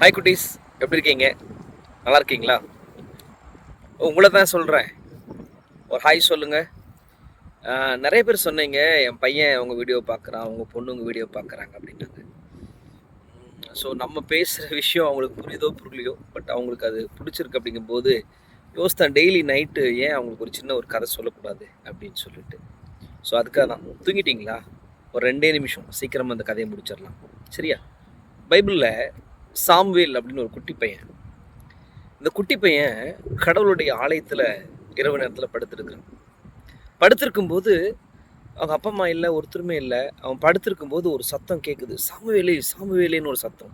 Hi குட்டீஸ், எப்படி இருக்கீங்க? நல்லா இருக்கீங்களா? உங்களை தான் சொல்கிறேன். ஒரு ஹாய் சொல்லுங்கள். நிறைய பேர் சொன்னீங்க, என் பையன் உங்கள் வீடியோ பார்க்குறான், உங்கள் பொண்ணு உங்கள் வீடியோ பார்க்குறாங்க அப்படின்னாங்க. ஸோ நம்ம பேசுகிற விஷயம் அவங்களுக்கு புரியுதோ புரியலையோ, பட் அவங்களுக்கு அது பிடிச்சிருக்கு அப்படிங்கும்போது யோசித்தேன், டெய்லி நைட்டு ஏன் அவங்களுக்கு ஒரு சின்ன ஒரு கதை சொல்லக்கூடாது அப்படின்னு சொல்லிட்டு. ஸோ அதுக்காக தான். தூங்கிட்டீங்களா? ஒரு 2 நிமிஷம் சீக்கிரமாக அந்த கதையை முடிச்சிடலாம், சரியா? பைபிளில் சாம்வேல் அப்படின்னு ஒரு குட்டி பையன். இந்த குட்டி பையன் கடவுளுடைய ஆலயத்தில் இரவு நேரத்தில் படுத்திருக்கிறான். படுத்திருக்கும்போது அவங்க அப்பா அம்மா இல்லை, ஒருத்தருமே இல்லை. அவன் படுத்திருக்கும்போது ஒரு சத்தம் கேட்குது, சாமுவேலே சாமுவேலேன்னு ஒரு சத்தம்.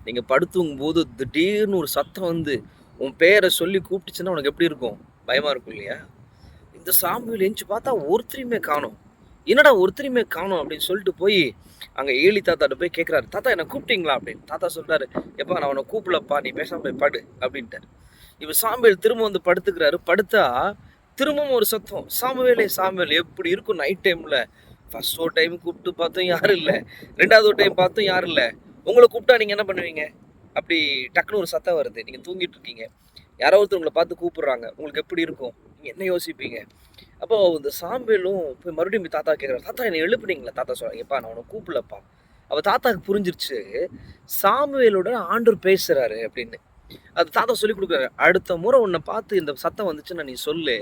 நீங்கள் படுத்துங்கும்போது திடீர்னு ஒரு சத்தம் வந்து உன் பேரை சொல்லி கூப்பிட்டுச்சுன்னா உனக்கு எப்படி இருக்கும்? பயமாக இருக்கும் இல்லையா? இந்த சாமுவேல் எஞ்சி பார்த்தா ஒருத்தரையுமே காணோம். என்னடா ஒருத்தரையுமே காணோம் அப்படின்னு சொல்லிட்டு போய் அங்கே ஏலி தாத்தாட்ட போய் கேட்குறாரு, தாத்தா என்னை கூப்பிட்டீங்களா அப்படின்னு. தாத்தா சொல்கிறாரு, எப்பா நான் உன்னை கூப்பிடலப்பா, நீ பேசாமல் போய் படு அப்படின்ட்டார். இப்போ சாமுவேல் திரும்ப வந்து படுத்துக்கிறாரு. படுத்தா திரும்பவும் ஒரு சத்தம், சாமுவேலே சாமுவேல். எப்படி இருக்கும் நைட் டைமில்? ஃபர்ஸ்ட் ஒரு டைம் கூப்பிட்டு பார்த்தோம், யாரும் இல்லை. ரெண்டாவது ஒரு டைம் பார்த்தோம், யாரும் இல்லை. உங்களை கூப்பிட்டா நீங்கள் என்ன பண்ணுவீங்க? அப்படி டக்குன்னு ஒரு சத்தம் வருது, நீங்கள் தூங்கிட்டு இருக்கீங்க, யாரோ ஒருத்தர் உங்களை பார்த்து கூப்பிடுறாங்க, உங்களுக்கு எப்படி இருக்கும்? நீங்கள் என்ன யோசிப்பீங்க? அப்போ இந்த சாம்பேலும் போய் மறுபடியும் போய் தாத்தா கேட்குறாரு, தாத்தா என்னை எழுப்புனீங்களா? தாத்தா சொல்கிறாங்க, எப்பா நான் உன்னை கூப்பிடலப்பா. அப்போ தாத்தாவுக்கு புரிஞ்சிருச்சு, சாமுவேலோட ஆண்டவர் பேசுகிறாரு அப்படின்னு. அது தாத்தா சொல்லி கொடுக்குறாரு, அடுத்த முறை உன்னை பார்த்து இந்த சத்தம் வந்துச்சுன்னா நீ சொல்லு,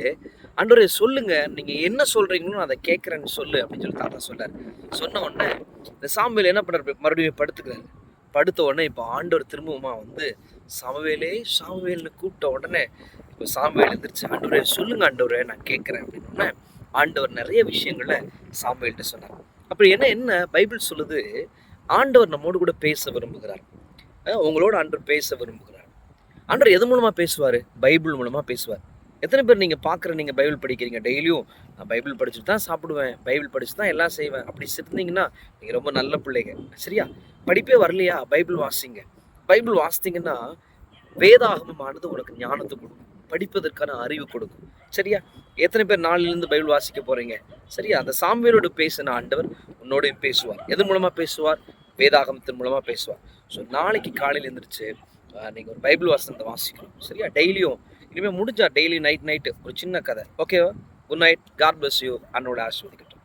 ஆண்டவரே சொல்லுங்க, நீங்கள் என்ன சொல்கிறீங்களோ நான் அதை கேட்குறேன்னு சொல்லு அப்படின்னு சொல்லி தாத்தா சொன்னார். சொன்ன உடனே இந்த சாமுவேல் என்ன பண்ணுறாரு, மறுபடியும் படுத்துக்கிறாரு. படுத்த உடனே இப்போ ஆண்டவர் திரும்பவுமா வந்து சாமுவேலே சாமுவேல்னு கூப்பிட்ட உடனே இப்போ சாமுவேல் எந்திரிச்சு, ஆண்டவரே சொல்லுங்க ஆண்டவரே நான் கேட்குறேன் அப்படின்னு ஆண்டவர் நிறைய விஷயங்களை சாமுவேல்கிட்ட சொன்னார். அப்படி என்ன பைபிள் சொல்லுது, ஆண்டவர் நம்மோடு கூட பேச விரும்புகிறார். உங்களோட ஆண்டவர் பேச விரும்புகிறார். ஆண்டவர் எது மூலமாக பேசுவார்? பைபிள் மூலமாக பேசுவார். எத்தனை பேர் நீங்கள் பார்க்குற, நீங்கள் பைபிள் படிக்கிறீங்க டெய்லியும்? நான் பைபிள் படிச்சுட்டு தான் சாப்பிடுவேன், பைபிள் படிச்சு தான் எல்லாம் செய்வேன் அப்படி இருந்தீங்கன்னா நீங்கள் ரொம்ப நல்ல பிள்ளைங்க, சரியா? படிப்பே வரலையா? பைபிள் வாசிங்க. பைபிள் வாசித்தீங்கன்னா வேதாகமமானது உனக்கு ஞானத்தை கொடுக்கும், படிப்பதற்கான அறிவு கொடுக்கும், சரியா? எத்தனை பேர் நாளிலிருந்து பைபிள் வாசிக்க போகிறீங்க? சரியா? அந்த சாமுவேலோடு பேசின ஆண்டவர் உன்னோடையும் பேசுவார். எது மூலமாக பேசுவார்? வேதாகமத்தின் மூலமாக பேசுவார். ஸோ நாளைக்கு காலையில் எழுந்திரிச்சு நீங்கள் ஒரு பைபிள் வசனத்தை வாசிக்கணும், சரியா? டெய்லியும் இனிமேல் முடிஞ்சா டெய்லி நைட்டு ஒரு சின்ன கதை, ஓகேவா? Good night, god bless you, அன்னோட ஆசீர்வதிக்கட்டும்.